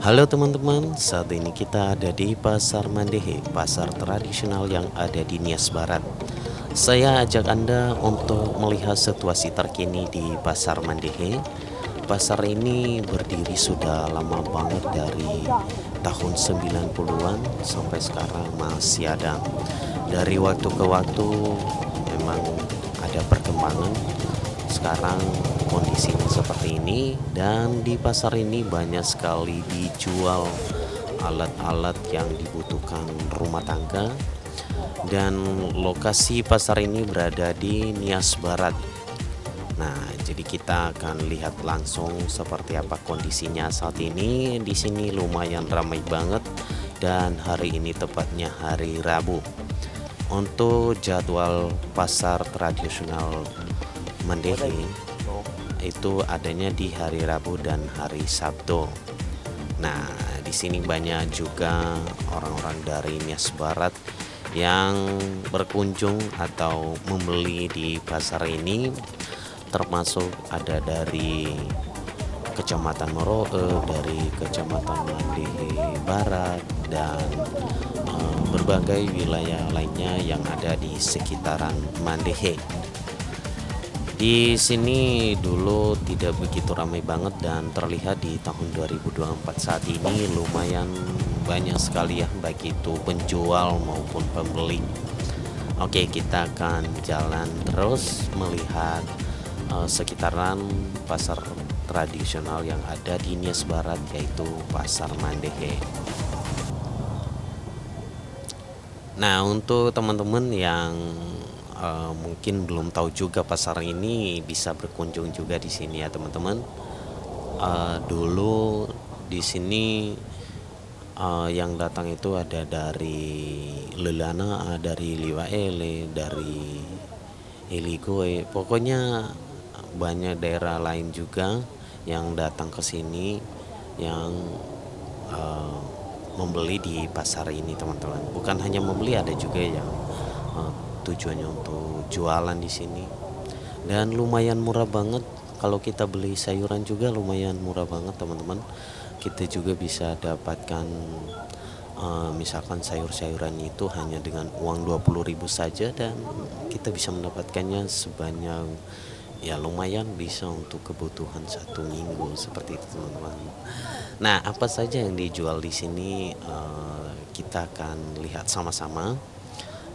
Halo teman-teman, saat ini kita ada di Pasar Mandehe, pasar tradisional yang ada di Nias Barat. Saya ajak Anda untuk melihat situasi terkini di Pasar Mandehe. Pasar ini berdiri sudah lama banget dari tahun 90-an sampai sekarang masih ada. Dari waktu ke waktu memang ada perkembangan. Sekarang kondisinya seperti ini, dan di pasar ini banyak sekali dijual alat-alat yang dibutuhkan rumah tangga, dan lokasi pasar ini berada di Nias Barat. Nah, jadi kita akan lihat langsung seperti apa kondisinya saat ini. Di sini lumayan ramai banget, dan hari ini tepatnya hari Rabu. Untuk jadwal pasar tradisional Mandehe itu adanya di hari Rabu dan hari Sabtu. Nah, di sini banyak juga orang-orang dari Nias Barat yang berkunjung atau membeli di pasar ini, termasuk ada dari Kecamatan Moroe, dari Kecamatan Mandehe Barat, dan berbagai wilayah lainnya yang ada di sekitaran Mandehe. Di sini dulu tidak begitu ramai banget, dan terlihat di tahun 2024 saat ini lumayan banyak sekali ya, baik itu penjual maupun pembeli. Oke, kita akan jalan terus melihat sekitaran pasar tradisional yang ada di Nias Barat, yaitu Pasar Mandehe. Nah, untuk teman-teman yang mungkin belum tahu juga pasar ini, bisa berkunjung juga di sini ya teman-teman. Dulu di sini yang datang itu ada dari Lelana, dari Liwaele, dari Iligoe. Pokoknya banyak daerah lain juga yang datang ke sini, yang eh, membeli di pasar ini teman-teman. Bukan hanya membeli, ada juga yang eh, tujuannya untuk jualan di sini, dan lumayan murah banget. Kalau kita beli sayuran juga lumayan murah banget teman-teman. Kita juga bisa dapatkan misalkan sayur-sayuran itu hanya dengan uang 20.000 saja, dan kita bisa mendapatkannya sebanyak, ya lumayan bisa untuk kebutuhan satu minggu seperti itu teman-teman. Nah, apa saja yang dijual di sini, kita akan lihat sama-sama,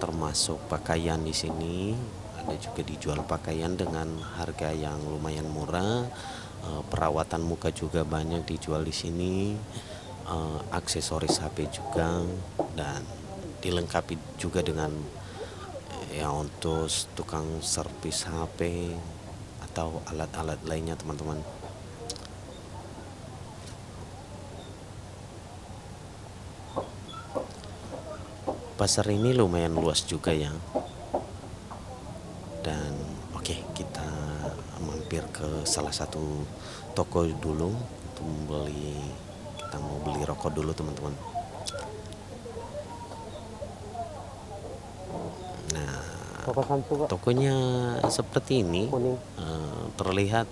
termasuk pakaian. Di sini ada juga dijual pakaian dengan harga yang lumayan murah. Perawatan muka juga banyak dijual di sini. Aksesoris HP juga, dan dilengkapi juga dengan ya untuk tukang servis HP atau alat-alat lainnya teman-teman. Pasar ini lumayan luas juga ya. Dan oke, kita mampir ke salah satu toko dulu untuk membeli. Kita mau beli rokok dulu teman-teman. Nah, tokonya seperti ini, terlihat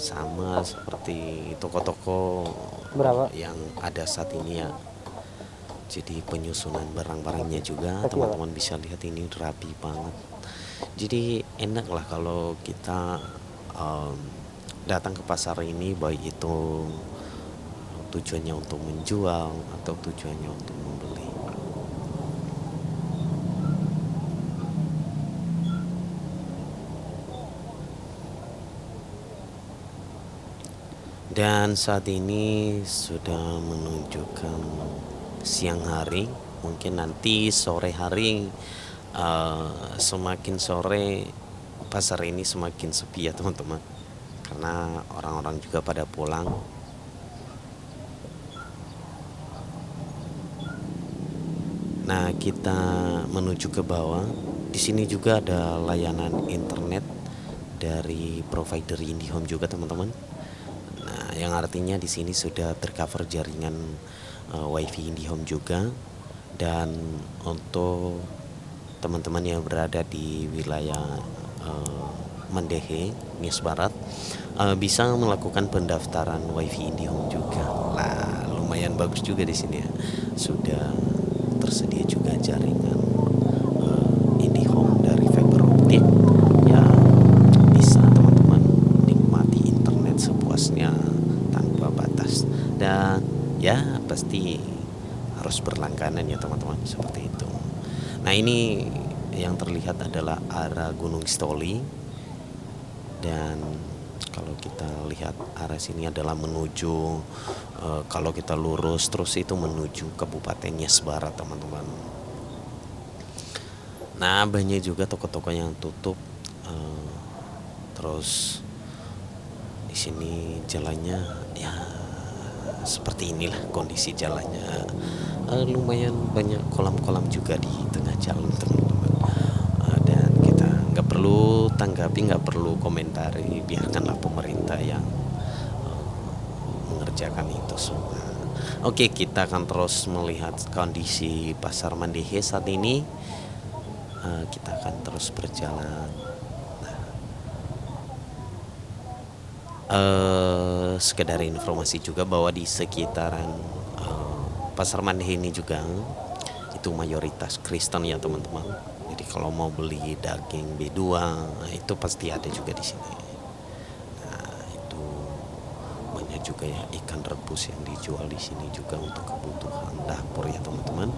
sama seperti toko-toko yang ada saat ini ya. Jadi penyusunan barang-barangnya juga teman-teman bisa lihat, ini rapi banget. Jadi enak lah kalau kita um, datang ke pasar ini, baik itu tujuannya untuk menjual atau tujuannya untuk membeli. Dan saat ini sudah menunjukkan siang hari. Mungkin nanti sore hari, semakin sore pasar ini semakin sepi ya teman-teman, karena orang-orang juga pada pulang. Nah, kita menuju ke bawah. Di sini juga ada layanan internet dari provider IndiHome juga teman-teman. Nah, yang artinya di sini sudah tercover jaringan WiFi IndiHome juga. Dan untuk teman-teman yang berada di wilayah Mandehe, Nias Barat, bisa melakukan pendaftaran WiFi IndiHome juga. Nah, lumayan bagus juga di sini ya. Sudah tersedia juga jaringan IndiHome dari fiber optik yang bisa teman-teman nikmati internet sepuasnya tanpa batas. Dan ya pasti harus berlangganan ya teman-teman, seperti itu. Nah, ini yang terlihat adalah arah Gunung Stoli, dan kalau kita lihat arah sini adalah menuju kalau kita lurus terus itu menuju Kabupaten Nias Barat teman-teman. Nah, banyak juga toko-toko yang tutup. Terus di sini jalannya ya seperti inilah kondisi jalannya. Lumayan banyak kolam-kolam juga di tengah jalan teman-teman. Dan kita nggak perlu tanggapi, nggak perlu komentari, biarkanlah pemerintah yang mengerjakan itu semua. Oke, kita akan terus melihat kondisi Pasar Mandehe saat ini. Kita akan terus berjalan. Sekedar informasi juga bahwa di sekitaran Pasar Mandehe ini juga itu mayoritas Kristen ya teman-teman. Jadi kalau mau beli daging B2 itu pasti ada juga di sini. Nah, itu banyak juga ya ikan rebus yang dijual di sini juga untuk kebutuhan dapur ya teman-teman.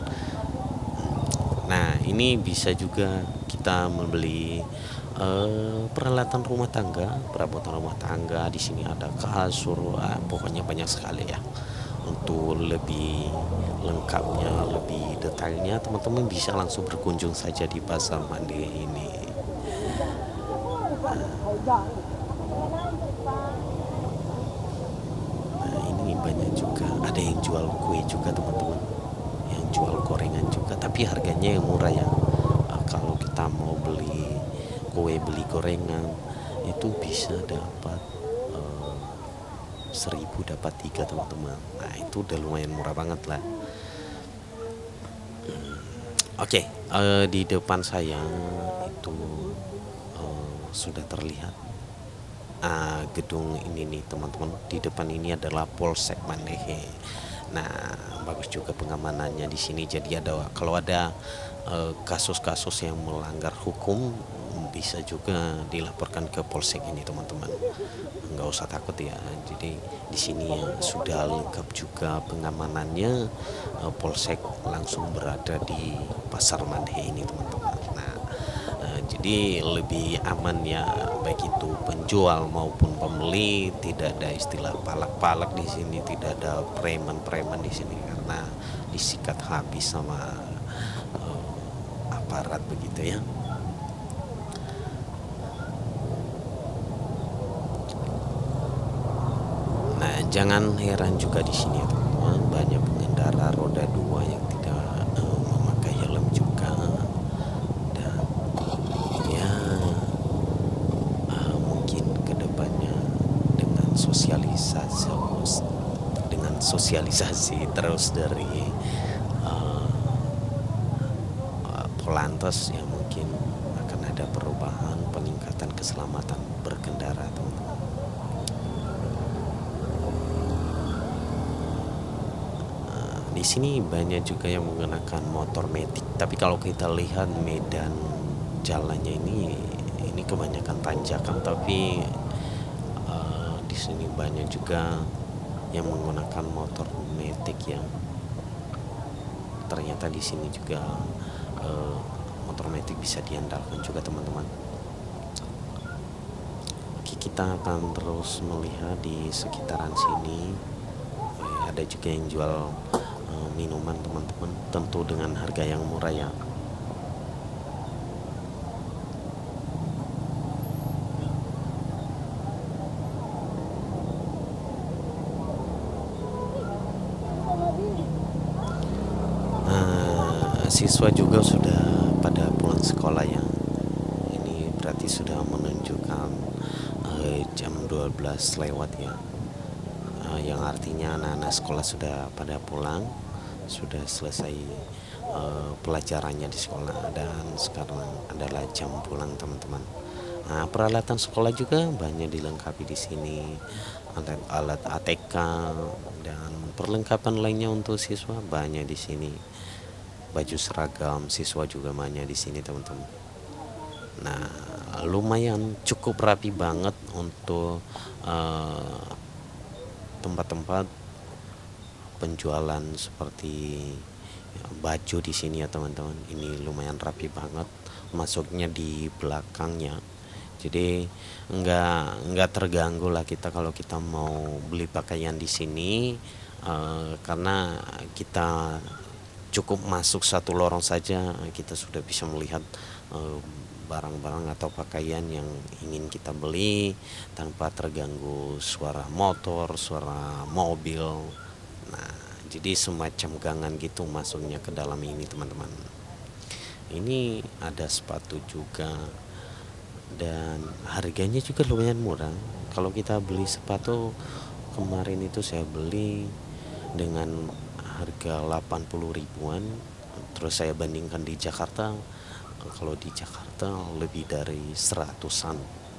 Nah, ini bisa juga kita membeli peralatan rumah tangga, perabotan rumah tangga. Di sini ada kasur, pokoknya banyak sekali ya. Untuk lebih lengkapnya, lebih detailnya, teman-teman bisa langsung berkunjung saja di Pasar Mandehe ini. Nah, ini banyak juga, ada yang jual kue juga teman-teman, yang jual gorengan juga, tapi harganya yang murah ya. Kalau kita mau beli kue, beli gorengan itu bisa dapat 1.000 dapat 3 teman-teman. Nah, itu udah lumayan murah banget lah. Oke, di depan saya itu sudah terlihat gedung ini nih teman-teman. Di depan ini adalah Polsek Mandehe. Nah, bagus juga pengamanannya di sini. Jadi kalau ada kasus-kasus yang melanggar hukum bisa juga dilaporkan ke Polsek ini teman-teman. Nggak usah takut ya. Jadi di sini sudah lengkap juga pengamanannya. Polsek langsung berada di Pasar Mandehe ini teman-teman. Nah, jadi lebih aman ya, baik itu penjual maupun pembeli. Tidak ada istilah palak-palak di sini, tidak ada preman-preman di sini karena disikat habis sama aparat begitu ya. Nah, jangan heran juga di sini ya teman-teman, banyak pengendara roda 2 yang tidak memakai helm juga. Dan ya mungkin kedepannya dengan sosialisasi terus dari Polantas ya, mungkin akan ada perubahan, peningkatan keselamatan berkendara teman-teman. Di sini banyak juga yang menggunakan motor metik, tapi kalau kita lihat medan jalannya ini kebanyakan tanjakan, tapi di sini banyak juga yang menggunakan motor metik yang ternyata di sini juga motor metik bisa diandalkan juga teman-teman. Oke, kita akan terus melihat di sekitaran sini. Ada juga yang jual minuman teman-teman, tentu dengan harga yang murah ya. Siswa juga sudah pada pulang sekolah ya. Ini berarti sudah menunjukkan jam 12 lewat ya. Yang artinya anak-anak sekolah sudah pada pulang, sudah selesai pelajarannya di sekolah, dan sekarang adalah jam pulang teman-teman. Nah, peralatan sekolah juga banyak dilengkapi di sini. alat ATK dan perlengkapan lainnya untuk siswa banyak di sini. Baju seragam siswa juga banyak di sini teman-teman. Nah, lumayan cukup rapi banget untuk eh, tempat-tempat penjualan seperti baju di sini ya teman-teman. Ini lumayan rapi banget. Masuknya di belakangnya. Jadi nggak terganggu lah kita kalau kita mau beli pakaian di sini, karena kita cukup masuk satu lorong saja kita sudah bisa melihat eh, barang-barang atau pakaian yang ingin kita beli tanpa terganggu suara motor, suara mobil. Nah, jadi semacam gangan gitu masuknya ke dalam ini teman-teman. Ini ada sepatu juga dan harganya juga lumayan murah. Kalau kita beli sepatu kemarin itu saya beli dengan harga 80 ribuan. Terus saya bandingkan di Jakarta, kalau di Jakarta lebih dari seratusan.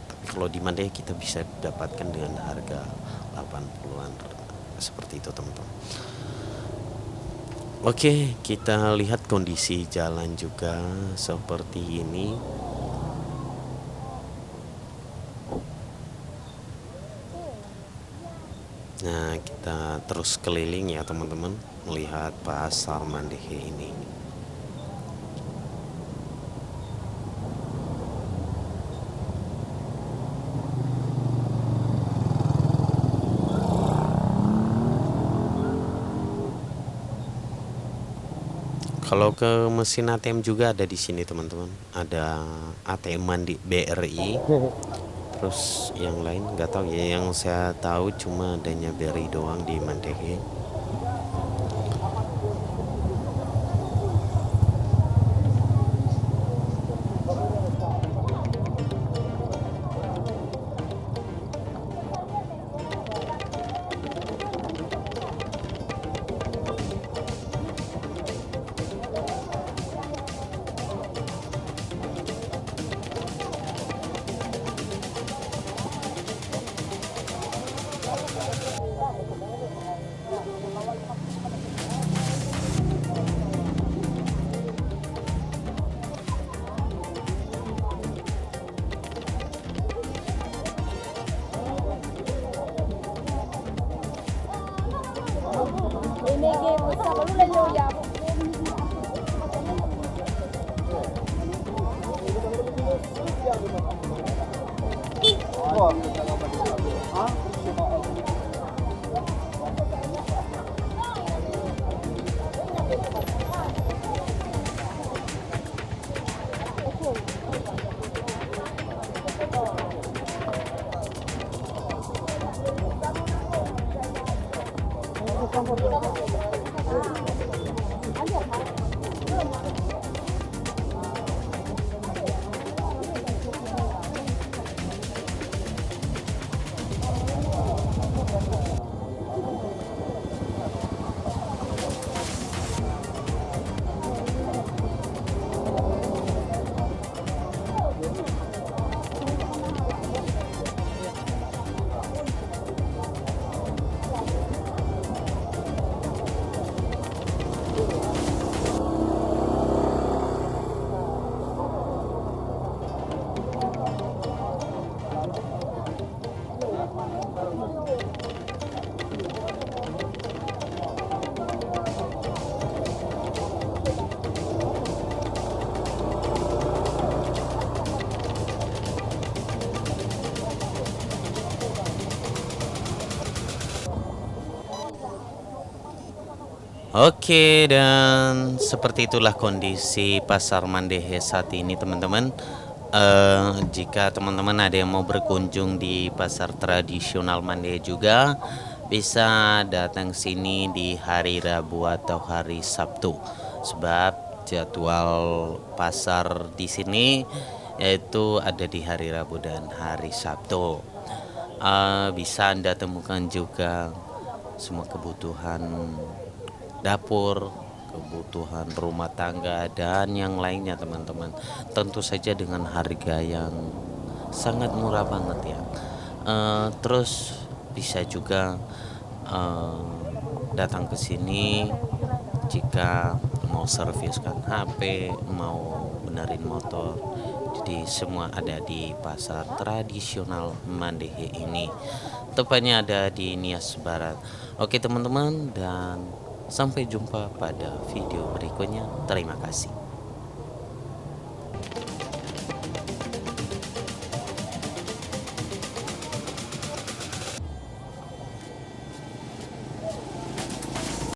Tapi kalau di Mandai kita bisa dapatkan dengan harga 80-an seperti itu teman-teman. Oke, kita lihat kondisi jalan juga seperti ini. Nah, kita terus keliling ya teman-teman, melihat pasar Mandehe ini. Kalau ke mesin ATM juga ada di sini teman-teman. Ada ATM Mandi BRI. Terus yang lain nggak tahu ya. Yang saya tahu cuma adanya BRI doang di Mandehe. Oke, dan seperti itulah kondisi pasar Mandehe saat ini teman-teman. Jika teman-teman ada yang mau berkunjung di pasar tradisional Mandehe juga, bisa datang sini di hari Rabu atau hari Sabtu. Sebab jadwal pasar di sini yaitu ada di hari Rabu dan hari Sabtu. Bisa Anda temukan juga semua kebutuhan dapur, kebutuhan rumah tangga dan yang lainnya teman-teman. Tentu saja dengan harga yang sangat murah banget ya. Terus bisa juga eh, datang ke sini jika mau serviskan HP, mau benerin motor. Jadi semua ada di pasar tradisional Mandehe ini. Tepatnya ada di Nias Barat. Oke teman-teman, dan sampai jumpa pada video berikutnya. Terima kasih.